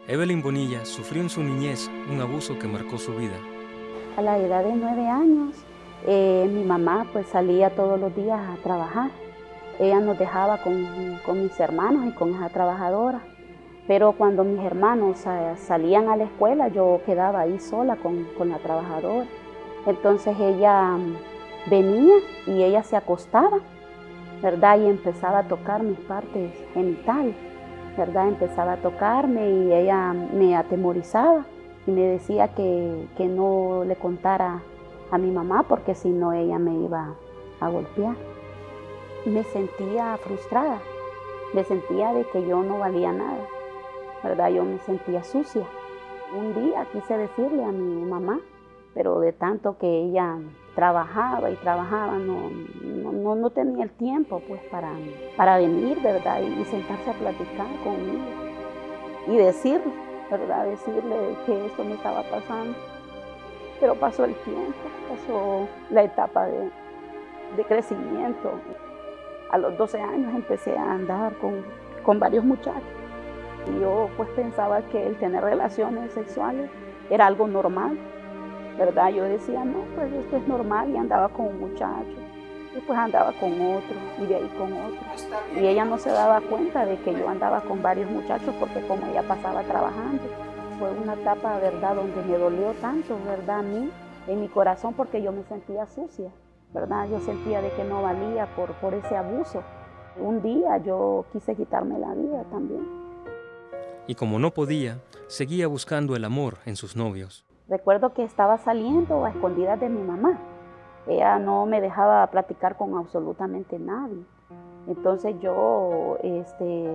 Evelyn Bonilla sufrió en su niñez un abuso que marcó su vida. A la edad de 9 años, mi mamá pues salía todos los días a trabajar. Ella nos dejaba con mis hermanos y con esa trabajadora. Pero cuando mis hermanos salían a la escuela, yo quedaba ahí sola con la trabajadora. Entonces ella venía y ella se acostaba, ¿verdad? Y empezaba a tocar mis partes genitales, ¿verdad? Empezaba a tocarme y ella me atemorizaba y me decía que no le contara a mi mamá porque si no ella me iba a golpear. Me sentía frustrada, me sentía de que yo no valía nada, ¿verdad? Yo me sentía sucia. Un día quise decirle a mi mamá, pero de tanto que ella trabajaba y trabajaba, no tenía el tiempo pues para venir, ¿verdad? Y sentarse a platicar conmigo y decirle, ¿verdad? Decirle que esto me estaba pasando. Pero pasó el tiempo, pasó la etapa de crecimiento. A los 12 años empecé a andar con varios muchachos. Y yo pues pensaba que el tener relaciones sexuales era algo normal, ¿verdad? Yo decía, no, pues esto es normal, y andaba con un muchacho, después andaba con otro, y de ahí con otro. Y ella no se daba cuenta de que yo andaba con varios muchachos porque como ella pasaba trabajando. Fue una etapa, ¿verdad?, donde me dolió tanto, ¿verdad?, a mí, en mi corazón, porque yo me sentía sucia, ¿verdad? Yo sentía de que no valía por ese abuso. Un día yo quise quitarme la vida también. Y como no podía, seguía buscando el amor en sus novios. Recuerdo que estaba saliendo a escondidas de mi mamá. Ella no me dejaba platicar con absolutamente nadie. Entonces yo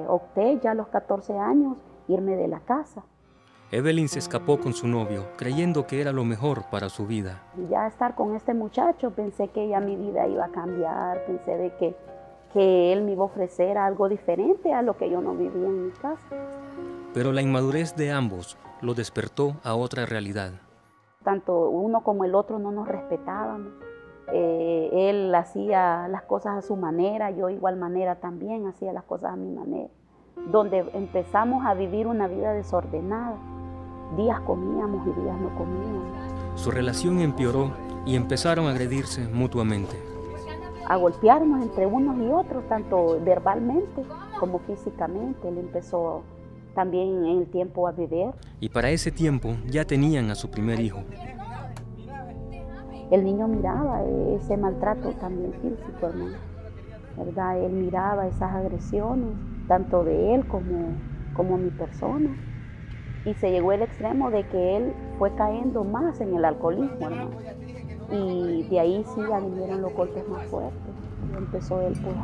opté ya a los 14 años irme de la casa. Evelyn se escapó con su novio, creyendo que era lo mejor para su vida. Y ya estar con este muchacho, pensé que ya mi vida iba a cambiar, pensé de que él me iba a ofrecer algo diferente a lo que yo no vivía en mi casa. Pero la inmadurez de ambos lo despertó a otra realidad. Tanto uno como el otro no nos respetábamos. Él hacía las cosas a su manera, yo igual manera también hacía las cosas a mi manera. Donde empezamos a vivir una vida desordenada. Días comíamos y días no comíamos. Su relación empeoró y empezaron a agredirse mutuamente. A golpearnos entre unos y otros, tanto verbalmente como físicamente. Él empezó también en el tiempo a beber. Y para ese tiempo ya tenían a su primer hijo. El niño miraba ese maltrato también físico, hermano, ¿verdad? Él miraba esas agresiones, tanto de él como mi persona. Y se llegó al extremo de que él fue cayendo más en el alcoholismo, hermano. Y de ahí sí ya vinieron los golpes más fuertes. Y empezó él pues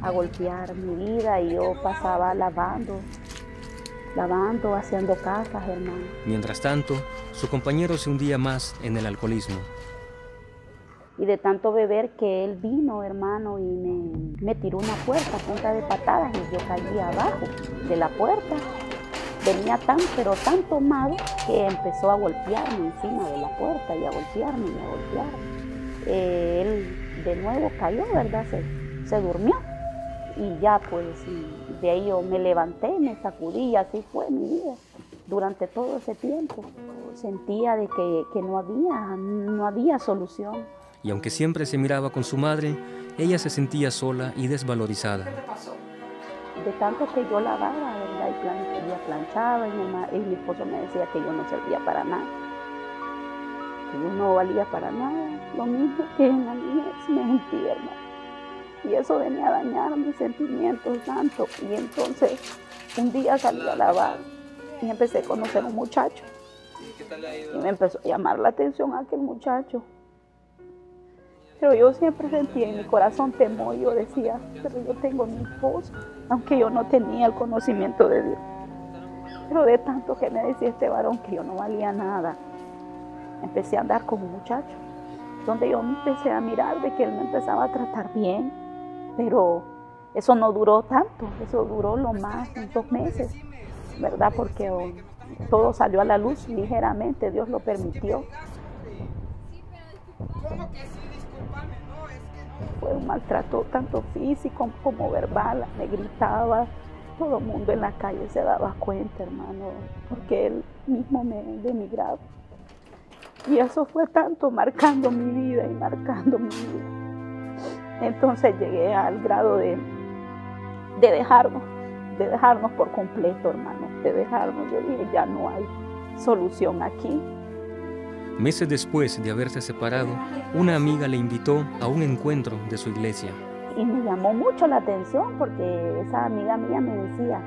a golpear mi vida y yo pasaba lavando, haciendo casas, hermano. Mientras tanto, su compañero se hundía más en el alcoholismo. Y de tanto beber que él vino, hermano, y me tiró una puerta a punta de patadas y yo caí abajo de la puerta. Venía pero tan tomado que empezó a golpearme encima de la puerta y a golpearme y a golpearme. Él de nuevo cayó, ¿verdad? Se durmió y ya pues de ahí yo me levanté, me sacudí y así fue mi vida. Durante todo ese tiempo sentía de que no había solución. Y aunque siempre se miraba con su madre, ella se sentía sola y desvalorizada. De tanto que yo lavaba, ¿verdad? Y planchaba y mi esposo me decía que yo no servía para nada, que yo no valía para nada, lo mismo que en la niñez me sentí, hermano. Y eso venía a dañar mis sentimientos tanto. Y entonces un día salí a lavar y empecé a conocer a un muchacho. Y me empezó a llamar la atención aquel muchacho. Pero yo siempre sentía en mi corazón temor. Yo decía, pero yo tengo a mi esposo, aunque yo no tenía el conocimiento de Dios. Pero de tanto que me decía este varón que yo no valía nada, empecé a andar con un muchacho, donde yo me empecé a mirar de que él me empezaba a tratar bien. Pero eso no duró tanto, eso duró lo más 2 meses, ¿verdad? Porque todo salió a la luz ligeramente, Dios lo permitió. Fue un maltrato tanto físico como verbal, me gritaba, todo el mundo en la calle se daba cuenta, hermano, porque él mismo me denigraba. Y eso fue tanto marcando mi vida y marcando mi vida. Entonces llegué al grado de dejarnos por completo, hermano, de dejarnos. Yo dije, ya no hay solución aquí. Meses después de haberse separado, una amiga le invitó a un encuentro de su iglesia. Y me llamó mucho la atención porque esa amiga mía me decía,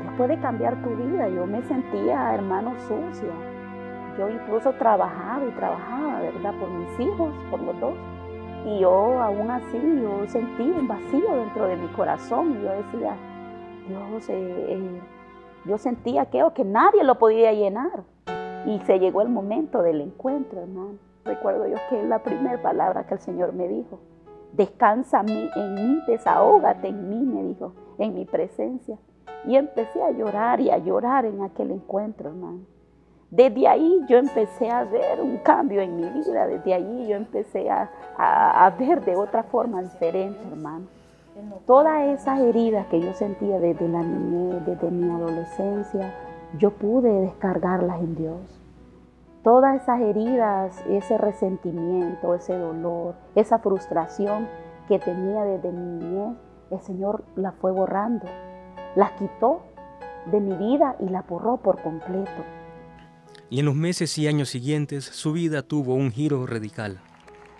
Dios puede cambiar tu vida. Yo me sentía, hermano, sucia. Yo incluso trabajaba, ¿verdad? Por mis hijos, por los dos. Y yo aún así, yo sentí un vacío dentro de mi corazón. Y yo decía, Dios, yo sentía que nadie lo podía llenar. Y se llegó el momento del encuentro, hermano. Recuerdo yo que la primera palabra que el Señor me dijo, descansa en mí, desahógate en mí, me dijo, en mi presencia. Y empecé a llorar y a llorar en aquel encuentro, hermano. Desde ahí yo empecé a ver un cambio en mi vida, desde ahí yo empecé a ver de otra forma diferente, hermano. Todas esas heridas que yo sentía desde la niñez, desde mi adolescencia, yo pude descargarlas en Dios. Todas esas heridas, ese resentimiento, ese dolor, esa frustración que tenía desde mi niñez, el Señor la fue borrando, las quitó de mi vida y la borró por completo. Y en los meses y años siguientes, su vida tuvo un giro radical.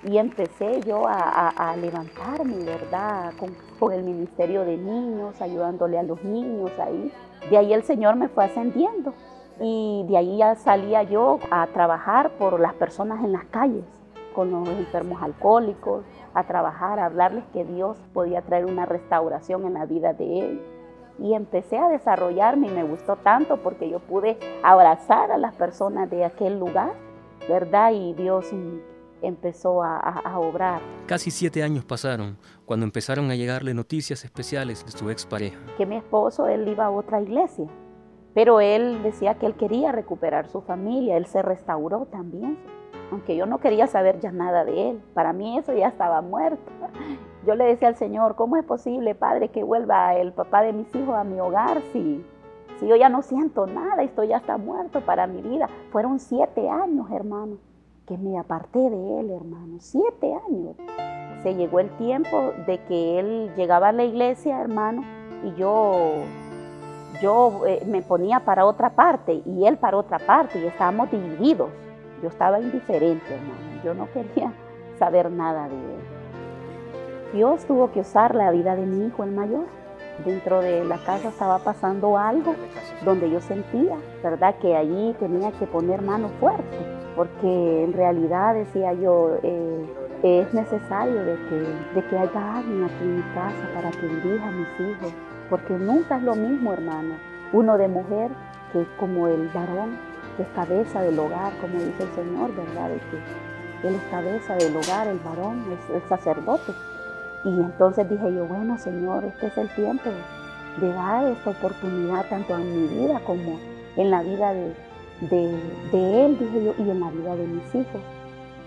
Y empecé yo a levantarme, ¿verdad? Con el ministerio de niños, ayudándole a los niños ahí. De ahí el Señor me fue ascendiendo. Y de ahí ya salía yo a trabajar por las personas en las calles, con los enfermos alcohólicos, a trabajar, a hablarles que Dios podía traer una restauración en la vida de ellos. Y empecé a desarrollarme y me gustó tanto porque yo pude abrazar a las personas de aquel lugar, ¿verdad? Y Dios empezó a obrar. Casi 7 años pasaron cuando empezaron a llegarle noticias especiales de su expareja. Que mi esposo, él iba a otra iglesia, pero él decía que él quería recuperar su familia, él se restauró también, aunque yo no quería saber ya nada de él. Para mí eso ya estaba muerto. Yo le decía al Señor, ¿cómo es posible, Padre, que vuelva el papá de mis hijos a mi hogar si yo ya no siento nada, esto ya está muerto para mi vida? Fueron 7 años, hermano, que me aparté de él, hermano, 7 años. Se llegó el tiempo de que él llegaba a la iglesia, hermano, y yo me ponía para otra parte y él para otra parte y estábamos divididos. Yo estaba indiferente, hermano, yo no quería saber nada de él. Dios tuvo que usar la vida de mi hijo, el mayor. Dentro de la casa estaba pasando algo donde yo sentía, ¿verdad?, que allí tenía que poner mano fuerte, porque en realidad, decía yo, es necesario de que haya alguien aquí en mi casa para que dirija a mis hijos, porque nunca es lo mismo, hermano, uno de mujer que como el varón, que es cabeza del hogar, como dice el Señor, ¿verdad?, de que Él es cabeza del hogar, el varón, es el sacerdote. Y entonces dije yo, bueno, Señor, este es el tiempo de dar esta oportunidad tanto en mi vida como en la vida de Él, dije yo, y en la vida de mis hijos.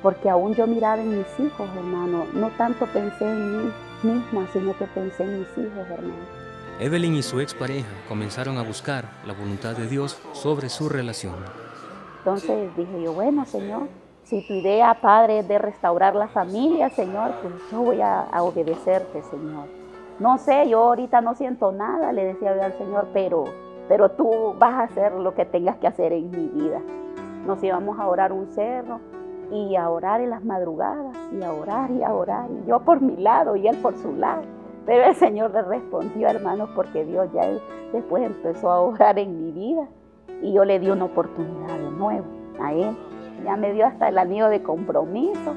Porque aún yo miraba en mis hijos, hermano, no tanto pensé en mí misma, sino que pensé en mis hijos, hermano. Evelyn y su expareja comenzaron a buscar la voluntad de Dios sobre su relación. Entonces dije yo, bueno, Señor, si tu idea, Padre, es de restaurar la familia, Señor, pues yo voy a obedecerte, Señor. No sé, yo ahorita no siento nada, le decía yo al Señor, pero tú vas a hacer lo que tengas que hacer en mi vida. Nos íbamos a orar un cerro y a orar en las madrugadas y a orar y a orar. Y yo por mi lado y él por su lado. Pero el Señor le respondió, hermanos, porque Dios ya después empezó a obrar en mi vida y yo le di una oportunidad de nuevo a él. Ya me dio hasta el anillo de compromiso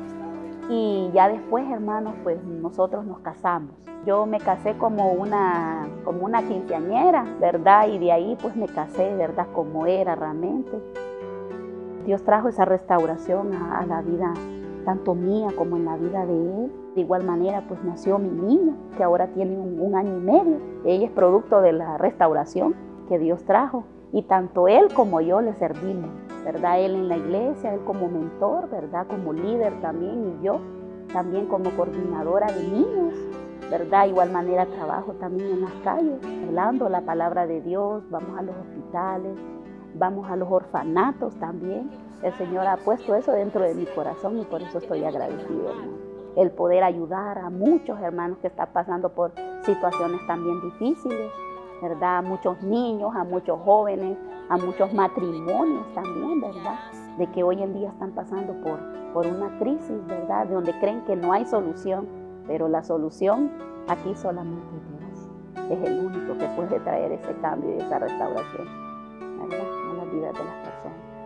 y ya después, hermanos, pues nosotros nos casamos. Yo me casé como una quinceañera, ¿verdad? Y de ahí pues me casé, ¿verdad? Como era realmente. Dios trajo esa restauración a la vida, tanto mía como en la vida de él. De igual manera pues nació mi niña, que ahora tiene un año y medio. Ella es producto de la restauración que Dios trajo. Y tanto él como yo le servimos, ¿verdad? Él en la iglesia, él como mentor, ¿verdad? Como líder también, y yo también como coordinadora de niños. ¿verdad? Igual manera trabajo también en las calles, hablando la palabra de Dios, vamos a los hospitales, vamos a los orfanatos también. El Señor ha puesto eso dentro de mi corazón y por eso estoy agradecido, hermano. El poder ayudar a muchos hermanos que están pasando por situaciones también difíciles, ¿verdad? A muchos niños, a muchos jóvenes, a muchos matrimonios también, ¿verdad? De que hoy en día están pasando por una crisis, ¿verdad? De donde creen que no hay solución, pero la solución aquí solamente Dios. Es el único que puede traer ese cambio y esa restauración, ¿verdad? A la vida de las personas.